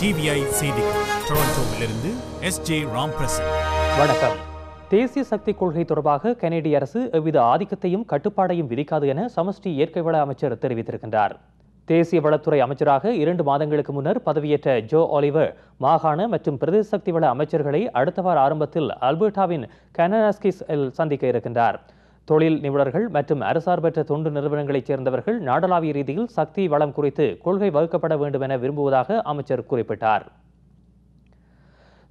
TVI செய்திகள் டொரண்டோவிலிருந்து S J. Ramprasan. வணக்கம். தேசிய சக்தி கொள்கை தொடர்பாக கனேடிய அரசு எவ்வித ஆதிக்கத்தையும் கட்டுப்பாடையும் விதிக்காது என சமஷ்டி இயற்கை வள அமைச்சர் தெரிவித்திருக்கின்றார். தேசிய வளத்துறை அமைச்சராக 2 மாதங்களுக்கு முன்னர் பதவியேற்ற ஜோ ஆலிவர் மாகாண மற்றும் பிரதேச சக்தி வள அமைச்சர்களை அடுத்த வார ஆரம்பத்தில் அல்பர்டாவின் கனனாஸ்கிஸில் சந்திக்க இருக்கின்றார். தொழில் நிபுணர்கள் மற்றும் அரசார்பற்ற தொண்டு நிறுவனங்களைச் சேர்ந்தவர்கள் நாடளாவிய ரீதியில் சக்தி வளம் குறித்து கொள்கை வகுக்கப்பட வேண்டும் என விரும்புவதாக அமைச்சர் குறிப்பிட்டார்.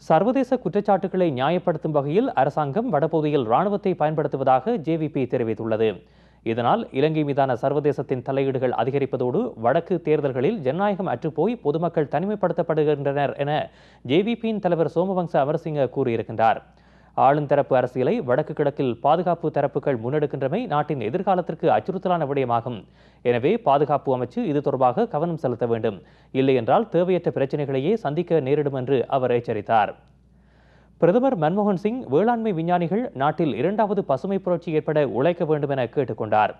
சர்வதேச குற்றச்சாட்டுகளை நியாயப்படுத்தும் வகையில் அரசாங்கம் வடபகுதியில் இராணுவத்தை பயன்படுத்துவதாக ஜேவிபி தெரிவித்துள்ளது. இதனால் இலங்கை மீதான சர்வதேசத்தின் தலையீடுகள் அதிகரிப்பதோடு வடக்கு தேர்தல்களில் ஜனநாயகம் அற்றுப்போய் பொதுமக்கள் தனிமைப்படுத்தப்படுகின்றனர் என ஜேவிபியின் தலைவர் சோமவங்ச அமரசிங்க கூறியிருக்கின்றார். ஆளுந்தரப்பு அரசியலை வடக்கு கிழக்கில் பாதுகாப்பு தரப்புகள் முன்னெடுக்கின்றமை நாட்டின் எதிர்காலத்திற்கு அச்சுறுத்தலான விடயமாகும். எனவே பாதுகாப்பு அமைச்சு இது தொடர்பாக கவனம் செலுத்த வேண்டும். இல்லையென்றால் தேவையற்ற பிரச்சனைகளையே சந்திக்க நேரிடும் என்று அவர் எச்சரித்தார். பிரதமர் மன்மோகன் சிங் வேளாண்மை விஞ்ஞானிகள் நாட்டில் 2வது பசுமை புரட்சி ஏற்பட உழைக்க வேண்டும் என கேட்டுக்கொண்டார்.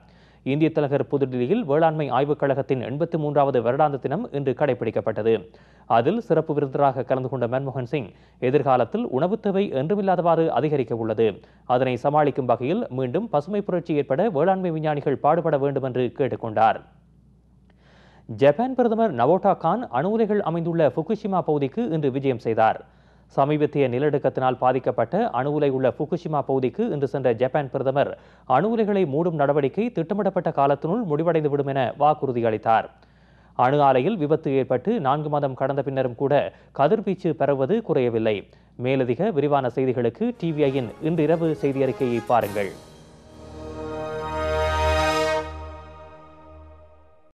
இந்திய தலைநகர் புதுடில்லியில் வேளாண்மை ஆய்வுக் கழகத்தின் 83வது வருடாந்த தினம் இன்று கடைபிடிக்கப்பட்டது. அதில் சிறப்பு விருந்தினராக கலந்து கொண்ட மன்மோகன் சிங் எதிர்காலத்தில் உணவுத் தேவை என்றுமில்லாதவாறு அதிகரிக்க உள்ளது. அதனை சமாளிக்கும் வகையில் மீண்டும் பசுமை புரட்சி ஏற்பட வேளாண்மை விஞ்ஞானிகள் பாடுபட வேண்டும் என்று கேட்டுக்கொண்டார். ஜப்பான் பிரதமர் நவோட்டா கான் அணு உலைகள் அமைந்துள்ள ஃபுகுஷிமா பகுதிக்கு இன்று விஜயம் செய்தார். சமீபத்திய நிலநடுக்கத்தினால் பாதிக்கப்பட்ட அணு உலை உள்ள ஃபுகுஷிமா பகுதிக்கு இன்று சென்ற ஜப்பான் பிரதமர் அணு உலைகளை மூடும் நடவடிக்கை திட்டமிடப்பட்ட காலத்தினுள் முடிவடைந்துவிடும் என வாக்குறுதி அளித்தார். அணு ஆலையில் விபத்து ஏற்பட்டு 4 மாதம் கடந்த பின்னரும் கூட கதிர்வீச்சு பரவுவது குறையவில்லை. மேலதிக விரிவான செய்திகளுக்கு டிவிஐயின் இன்றிரவு செய்தி அறிக்கையை பாருங்கள்.